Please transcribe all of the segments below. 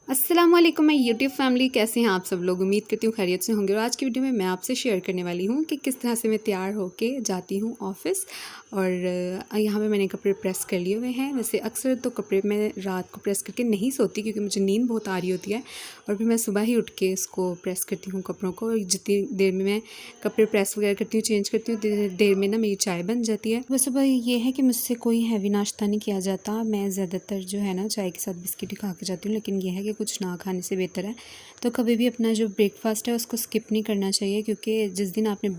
अस्सलाम वालेकुम my YouTube family, कैसे हैं आप सब लोग। उम्मीद करती हूँ खैरियत से होंगे। और आज की वीडियो में मैं आपसे शेयर करने वाली हूँ कि किस तरह से मैं तैयार होके जाती हूँ ऑफ़िस। और यहाँ पे मैंने कपड़े प्रेस कर लिए हुए हैं। वैसे अक्सर तो कपड़े मैं रात को प्रेस करके नहीं सोती क्योंकि मुझे नींद बहुत आ रही होती है, और फिर मैं सुबह ही उठ के इसको प्रेस करती हूँ कपड़ों को। और जितनी देर में मैं कपड़े प्रेस वगैरह करती हूँ, चेंज करती हूँ, देर में ना मेरी चाय बन जाती है। वह सुबह ये है कि मुझसे कोई हैवी नाश्ता नहीं किया जाता। मैं ज़्यादातर जो है ना चाय के साथ बिस्किट ही खा के जाती हूँ, लेकिन यह है कि कुछ ना खाने से बेहतर है तो कभी भी अपना जो ब्रेकफास्ट है उसको स्किप नहीं करना चाहिए, क्योंकि जिस दिन आपने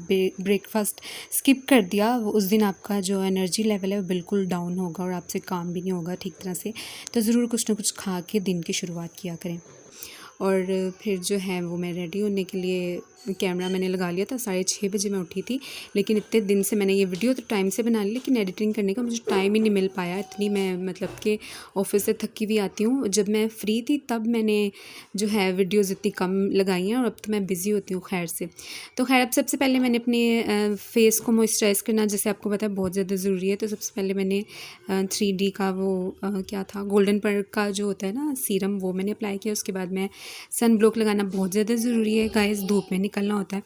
ब्रेकफास्ट स्किप कर दिया वो उस दिन आपका जो एनर्जी लेवल है वो बिल्कुल डाउन होगा और आपसे काम भी नहीं होगा ठीक तरह से। तो ज़रूर कुछ ना कुछ खा के दिन की शुरुआत किया करें। और फिर जो है वो मैं रेडी होने के लिए कैमरा मैंने लगा लिया था। 6:30 बजे मैं उठी थी, लेकिन इतने दिन से मैंने ये वीडियो तो टाइम से बना ली, लेकिन एडिटिंग करने का मुझे टाइम ही नहीं मिल पाया। इतनी मैं मतलब कि ऑफिस से थकी हुई आती हूँ। जब मैं फ्री थी तब मैंने जो है वीडियोज़ इतनी कम लगाई हैं, और अब तो मैं बिज़ी होती हूँ खैर से। तो खैर अब सबसे पहले मैंने अपने फेस को मॉइस्चराइज़ करना, जैसे आपको पता है, बहुत ज़्यादा ज़रूरी है। तो सबसे पहले मैंने 3D का वो क्या था, गोल्डन पर का जो होता है ना सीरम, वो मैंने अप्लाई किया। उसके बाद मैं सन ब्लॉक लगाना बहुत ज़्यादा ज़रूरी है गाइस, धूप में निकलना होता है।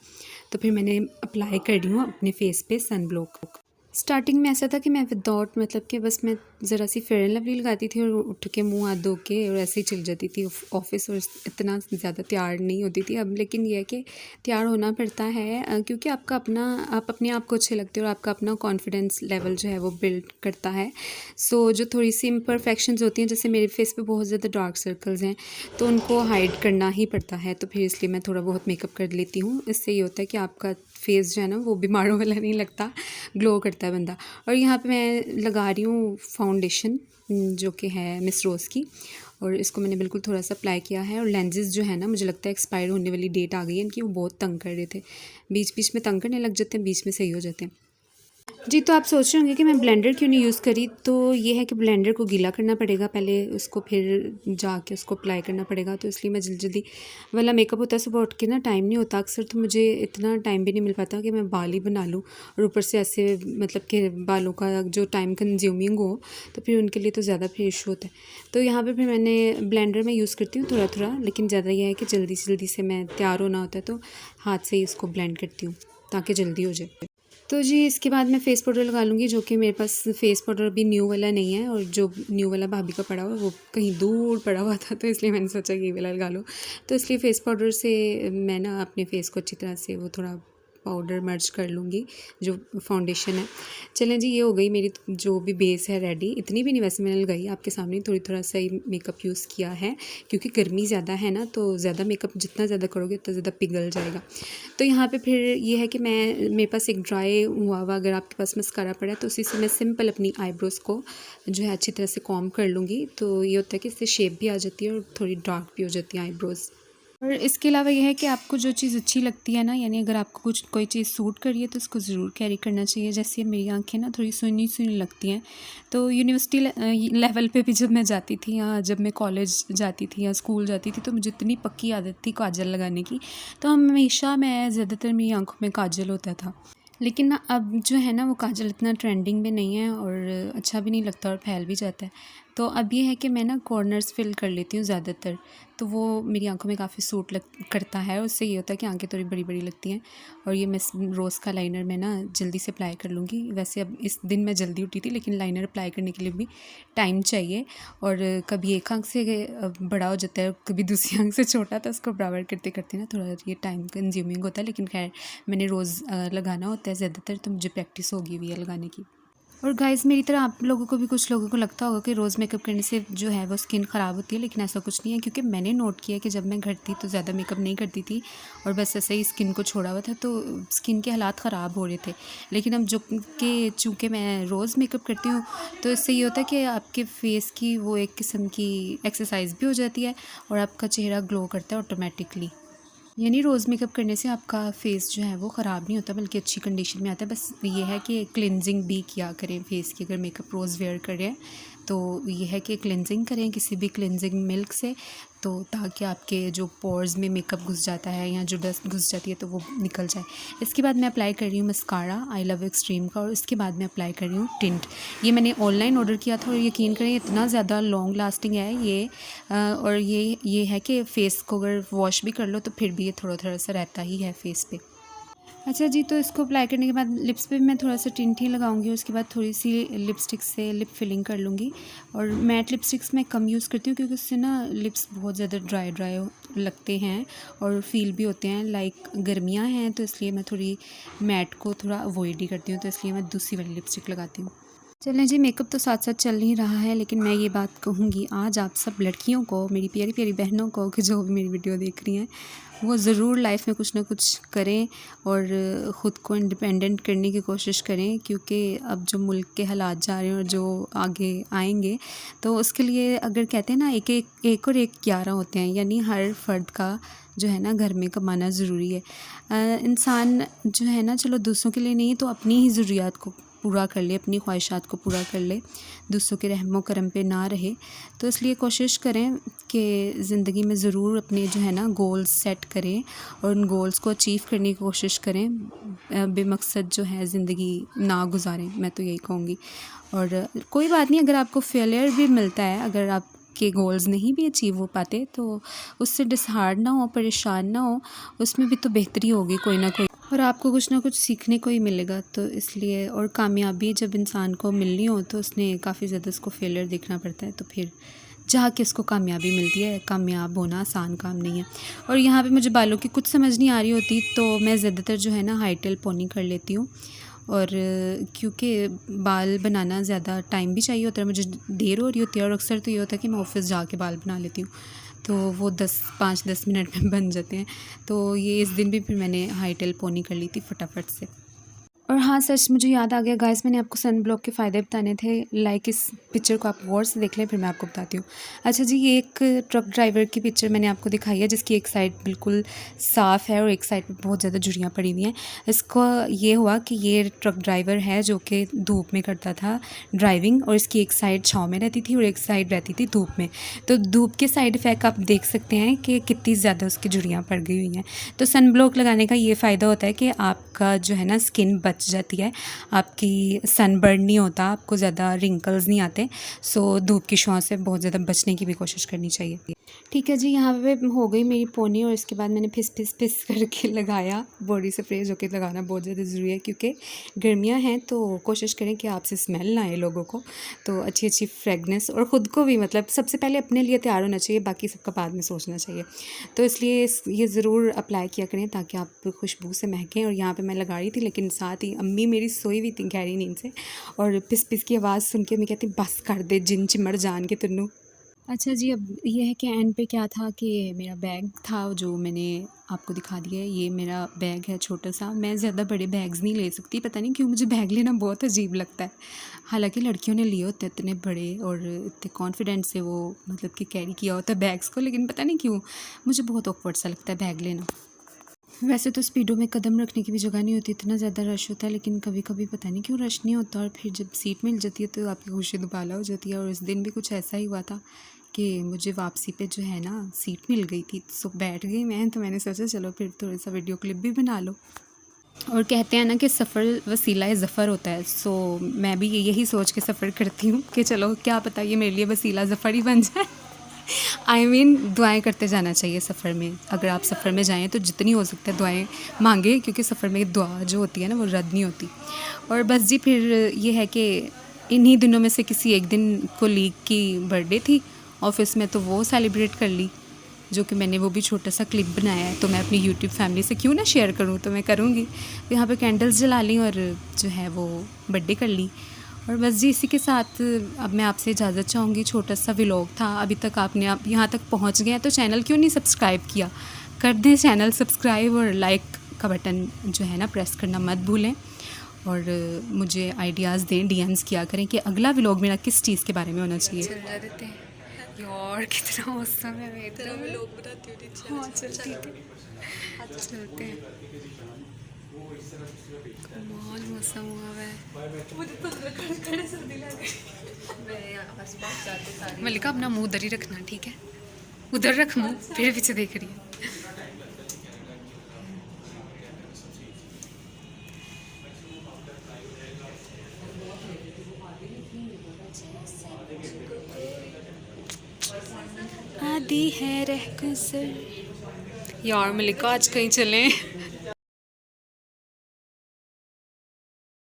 तो फिर मैंने अप्लाई कर रही हूँ अपने फेस पे सन ब्लॉक। स्टार्टिंग में ऐसा था कि मैं विदाउट मतलब कि बस मैं ज़रा सी फेयर एंड लवली लगाती थी और उठ के मुंह हाथ धो के और ऐसे ही चल जाती थी ऑफिस, और इतना ज़्यादा तैयार नहीं होती थी। अब लेकिन यह है कि तैयार होना पड़ता है, क्योंकि आपका अपना आप अपने आप को अच्छे लगते हो और आपका अपना कॉन्फिडेंस लेवल जो है वो बिल्ड करता है। सो जो थोड़ी सी इम्परफेक्शंस होती हैं, जैसे मेरे फेस पे बहुत ज़्यादा डार्क सर्कल्स हैं, तो उनको हाइड करना ही पड़ता है। तो फिर इसलिए मैं थोड़ा बहुत मेकअप कर लेती हूँ। इससे ये होता है कि आपका फेस जो है ना वो बीमारों वाला नहीं लगता, ग्लो करता है बंदा। और यहाँ पे मैं लगा रही हूँ फाउंडेशन, जो कि है मिस रोज़ की, और इसको मैंने बिल्कुल थोड़ा सा अप्लाई किया है। और लेंजेस जो है ना, मुझे लगता है एक्सपायर होने वाली डेट आ गई है इनकी। वो बहुत तंग कर रहे थे, बीच बीच में तंग करने लग जाते हैं, बीच में सही हो जाते हैं जी। तो आप सोच रहे होंगे कि मैं ब्लेंडर क्यों नहीं यूज़ करी। तो ये है कि ब्लेंडर को गीला करना पड़ेगा पहले, उसको फिर जाके उसको अप्लाई करना पड़ेगा। तो इसलिए मैं जल्दी जल्दी वाला मेकअप होता है, सुबह उठ के ना टाइम नहीं होता अक्सर, तो मुझे इतना टाइम भी नहीं मिल पाता कि मैं बाल ही बना लूँ और ऊपर से ऐसे मतलब कि बालों का जो टाइम कंज्यूमिंग हो, तो फिर उनके लिए तो ज़्यादा फिर इशू होता है। तो यहाँ पर फिर मैंने ब्लेंडर में यूज़ करती हूँ थोड़ा थोड़ा, लेकिन ज़्यादा यह है कि जल्दी से जल्दी से मैं तैयार होना होता है तो हाथ से ही इसको ब्लेंड करती हूँ ताकि जल्दी हो जाए। तो जी इसके बाद मैं फ़ेस पाउडर लगा लूँगी, जो कि मेरे पास फ़ेस पाउडर अभी न्यू वाला नहीं है, और जो न्यू वाला भाभी का पड़ा हुआ वो कहीं दूर पड़ा हुआ था, तो इसलिए मैंने सोचा कि ये वाला लगा लो। तो इसलिए फ़ेस पाउडर से मैं ना अपने फ़ेस को अच्छी तरह से वो थोड़ा पाउडर मर्ज कर लूँगी, जो फाउंडेशन है। चलें जी, ये हो गई मेरी जो भी बेस है रेडी। इतनी भी नहीं वैसे मैंने लगाई, आपके सामने थोड़ी थोड़ा सा ही मेकअप यूज़ किया है, क्योंकि गर्मी ज़्यादा है ना, तो ज़्यादा मेकअप जितना ज़्यादा करोगे उतना ज़्यादा पिघल जाएगा। तो यहाँ पे फिर ये है कि मेरे पास एक ड्राई हुआ हुआ, अगर आपके पास मस्कारा पड़ा है तो उसी से मैं सिंपल अपनी आईब्रोज़ को जो है अच्छी तरह से कॉम्ब कर लूँगी। तो ये होता है कि इससे शेप भी आ जाती है और थोड़ी डार्क भी हो जाती है आईब्रोज़। और इसके अलावा ये है कि आपको जो चीज़ अच्छी लगती है ना, यानी अगर आपको कुछ कोई चीज़ सूट करी है तो उसको ज़रूर कैरी करना चाहिए। जैसे मेरी आंखें ना थोड़ी सुनी सुनी लगती हैं, तो यूनिवर्सिटी लेवल पे भी जब मैं जाती थी या जब मैं कॉलेज जाती थी या स्कूल जाती थी, तो मुझे इतनी पक्की आदत थी काजल लगाने की, तो हमेशा मैं ज़्यादातर मेरी आंखों में काजल होता था। लेकिन ना अब जो है ना वो काजल इतना ट्रेंडिंग में नहीं है और अच्छा भी नहीं लगता और फैल भी जाता है। तो अब ये है कि मैं ना कॉर्नर्स फिल कर लेती हूँ ज़्यादातर, तो वो मेरी आंखों में काफ़ी सूट करता है। उससे ये होता है कि आंखें थोड़ी बड़ी बड़ी लगती हैं। और ये मिस रोज़ का लाइनर मैं ना जल्दी से अप्लाई कर लूँगी। वैसे अब इस दिन मैं जल्दी उठी थी, लेकिन लाइनर अप्लाई करने के लिए भी टाइम चाहिए, और कभी एक आंख से बड़ा हो जाता है, कभी दूसरी आंख से छोटा, तो उसको बराबर करते करते ना थोड़ा ये टाइम कंज्यूमिंग होता है। लेकिन खैर मैंने रोज़ लगाना होता है ज़्यादातर, तो मुझे प्रैक्टिस होगी हुई है लगाने की। और गाइस मेरी तरह आप लोगों को भी, कुछ लोगों को लगता होगा कि रोज़ मेकअप करने से जो है वो स्किन ख़राब होती है, लेकिन ऐसा कुछ नहीं है, क्योंकि मैंने नोट किया कि जब मैं घर थी तो ज़्यादा मेकअप नहीं करती थी और बस ऐसे ही स्किन को छोड़ा हुआ था, तो स्किन के हालात ख़राब हो रहे थे। लेकिन अब जो कि चूँकि मैं रोज़ मेकअप करती हूँ, तो इससे ये होता है कि आपके फेस की वो एक किस्म की एक्सरसाइज भी हो जाती है और आपका चेहरा ग्लो करता है ऑटोमेटिकली। यानी रोज़ मेकअप करने से आपका फेस जो है वो ख़राब नहीं होता, बल्कि अच्छी कंडीशन में आता है। बस ये है कि क्लिनजिंग भी किया करें फेस की, अगर मेकअप रोज़ वेयर कर रहे हैं तो ये है कि क्लिनजिंग करें किसी भी क्लिनजिंग मिल्क से, तो ताकि आपके जो पोर्स में मेकअप घुस जाता है या जो डस्ट घुस जाती है तो वो निकल जाए। इसके बाद मैं अप्लाई कर रही हूँ मस्कारा आई लव एक्सट्रीम का, और इसके बाद मैं अप्लाई कर रही हूँ टिंट। ये मैंने ऑनलाइन ऑर्डर किया था और यकीन करें इतना ज़्यादा लॉन्ग लास्टिंग है ये, और ये है कि फ़ेस को अगर वॉश भी कर लो तो फिर भी ये थोड़ा थोड़ा सा रहता ही है फेस पे। अच्छा जी, तो इसको अप्लाई करने के बाद लिप्स पे मैं थोड़ा सा टिंट ही लगाऊंगी, उसके बाद थोड़ी सी लिपस्टिक से लिप फिलिंग कर लूँगी। और मैट लिपस्टिक्स मैं कम यूज़ करती हूँ क्योंकि उससे ना लिप्स बहुत ज़्यादा ड्राई लगते हैं और फील भी होते हैं लाइक गर्मियाँ हैं, तो इसलिए मैं थोड़ी मैट को थोड़ा अवॉइड ही करती हूँ, तो इसलिए मैं दूसरी वाली लिपस्टिक लगाती हूँ। चलें जी, मेकअप तो साथ साथ चल ही रहा है, लेकिन मैं ये बात कहूँगी आज आप सब लड़कियों को, मेरी प्यारी प्यारी बहनों को कि जो भी मेरी वीडियो देख रही हैं, वो ज़रूर लाइफ में कुछ ना कुछ करें और ख़ुद को इंडिपेंडेंट करने की कोशिश करें, क्योंकि अब जो मुल्क के हालात जा रहे हैं और जो आगे आएंगे तो उसके लिए अगर कहते हैं ना एक और एक 11 होते हैं, यानी हर फ़र्द का जो है ना घर में कमाना ज़रूरी है। इंसान जो है ना चलो दूसरों के लिए नहीं तो अपनी ही ज़रूरियात को पूरा कर ले, अपनी ख्वाहिशात को पूरा कर ले, दूसरों के रहमो करम पे ना रहे। तो इसलिए कोशिश करें कि ज़िंदगी में ज़रूर अपने जो है ना गोल्स सेट करें और उन गोल्स को अचीव करने की कोशिश करें, बेमकसद जो है ज़िंदगी ना गुजारें, मैं तो यही कहूँगी। और कोई बात नहीं, अगर आपको फेलियर भी मिलता है, अगर आप के गोल्स नहीं भी अचीव हो पाते तो उससे डिसहार्ड ना हो, परेशान ना हो, उसमें भी तो बेहतरी होगी कोई ना कोई, और आपको कुछ ना कुछ सीखने को ही मिलेगा। तो इसलिए, और कामयाबी जब इंसान को मिलनी हो तो उसने काफ़ी ज़्यादा उसको फेलियर देखना पड़ता है, तो फिर जाके उसको कामयाबी मिलती है। कामयाब होना आसान काम नहीं है। और यहाँ पे मुझे बालों की कुछ समझ नहीं आ रही होती तो मैं ज़्यादातर जो है ना हाई टेल पोनी कर लेती हूँ, और क्योंकि बाल बनाना ज़्यादा टाइम भी चाहिए होता है, मुझे देर हो रही होती है, और अक्सर तो ये होता है कि मैं ऑफ़िस जाके बाल बना लेती हूँ, तो वो 5-10 मिनट में बन जाते हैं। तो ये इस दिन भी फिर मैंने हाई टेल पोनी कर ली थी फटाफट से। और हाँ सच, मुझे याद आ गया गाइस, मैंने आपको सन ब्लॉक के फ़ायदे बताने थे। लाइक इस पिक्चर को आप गौर से देख लें, फिर मैं आपको बताती हूँ। अच्छा जी, ये एक ट्रक ड्राइवर की पिक्चर मैंने आपको दिखाई है जिसकी एक साइड बिल्कुल साफ़ है और एक साइड पे बहुत ज़्यादा झुर्रियाँ पड़ी हुई हैं। इसको ये हुआ कि ये ट्रक ड्राइवर है जो कि धूप में करता था ड्राइविंग, और इसकी एक साइड छाँव में रहती थी और एक साइड रहती थी धूप में। तो धूप के साइड इफ़ेक्ट आप देख सकते हैं कि कितनी ज़्यादा उसकी झुर्रियाँ पड़ गई हुई हैं। तो सन ब्लॉक लगाने का ये फ़ायदा होता है कि आपका जो है ना स्किन बच जाती है, आपकी सनबर्न नहीं होता, आपको ज़्यादा रिंकल्स नहीं आते। सो धूप की छाँव से बहुत ज़्यादा बचने की भी कोशिश करनी चाहिए। ठीक है जी, यहाँ पे हो गई मेरी पोनी, और इसके बाद मैंने फिस करके लगाया बॉडी स्प्रे, जो कि लगाना बहुत ज़्यादा ज़रूरी है क्योंकि गर्मियाँ हैं। तो कोशिश करें कि आपसे स्मेल ना आए लोगों को, तो अच्छी अच्छी फ्रेगनेंस, और ख़ुद को भी मतलब सबसे पहले अपने लिए तैयार होना चाहिए, बाकी सबका बाद में सोचना चाहिए। तो इसलिए ये ज़रूर अप्लाई किया करें ताकि आप खुशबू से महकें। और यहाँ पे मैं लगा रही थी, लेकिन साथ ही अम्मी मेरी सोई हुई थी गहरी नींद से, और पिस की आवाज़ सुन के मैं कहती बस कर दे जिन चिमड़ जान के तुन्नू। अच्छा जी, अब ये है कि एंड पे क्या था कि मेरा बैग था जो मैंने आपको दिखा दिया है। ये मेरा बैग है छोटा सा, मैं ज़्यादा बड़े बैग्स नहीं ले सकती, पता नहीं क्यों मुझे बैग लेना बहुत अजीब लगता है। हालांकि लड़कियों ने लिए होते हैं इतने बड़े और इतने कॉन्फिडेंस से वो मतलब कि कैरी किया होता है बैग्स को, लेकिन पता नहीं क्यों मुझे बहुत ऑकवर्ड सा लगता है बैग लेना। वैसे तो स्पीडो में कदम रखने की भी जगह नहीं होती, इतना ज़्यादा रश होता है, लेकिन कभी कभी पता नहीं क्यों रश नहीं होता, और फिर जब सीट मिल जाती है तो आपकी खुशी दुबाला हो जाती है। और इस दिन भी कुछ ऐसा ही हुआ था कि मुझे वापसी पे जो है ना सीट मिल गई थी, सो बैठ गई मैं, तो मैंने सोचा चलो फिर थोड़ा सा वीडियो क्लिप भी बना लो। और कहते हैं ना कि सफ़र वसीला ज़फ़र होता है, सो मैं भी यही सोच के सफ़र करती हूँ कि चलो क्या पता ये मेरे लिए वसीला ज़फ़र ही बन जाए। I mean, दुआएं करते जाना चाहिए सफ़र में। अगर आप सफ़र में जाएं तो जितनी हो सकता है दुआएं मांगे, क्योंकि सफ़र में दुआ जो होती है ना वो रद्द नहीं होती। और बस जी, फिर ये है कि इन्हीं दिनों में से किसी एक दिन कोलीग की बर्थडे थी ऑफ़िस में, तो वो सेलिब्रेट कर ली, जो कि मैंने वो भी छोटा सा क्लिप बनाया है। तो मैं अपनी यूट्यूब फैमिली से क्यों ना शेयर करूँ, तो मैं करूँगी। तो यहाँ पे कैंडल्स जला ली और जो है वो बर्थडे कर ली। और बस जी, इसी के साथ अब मैं आपसे इजाज़त चाहूँगी। छोटा सा व्लॉग था, अभी तक आपने आप यहाँ तक पहुँच गए हैं तो चैनल क्यों नहीं सब्सक्राइब किया, कर दें चैनल सब्सक्राइब, और लाइक का बटन जो है ना प्रेस करना मत भूलें। और मुझे आइडियाज़ दें, डीएम्स किया करें कि अगला व्लॉग मेरा किस चीज़ के बारे में होना चाहिए। चल देते हैं यार, कितना मौसम है, मैं तेरा व्लॉग बनाती हूँ। हाँ चल ठीक है, चलते हैं। कमाल मौसम हुआ है, मुझे तो खड़े सर्दी लग गई। मल्लिका अपना मुंह दरी रखना, ठीक है। उधर रख मुँह, फिर पीछे देख रही है। आदि है रह गुजर। यार मलिका आज कहीं चलें।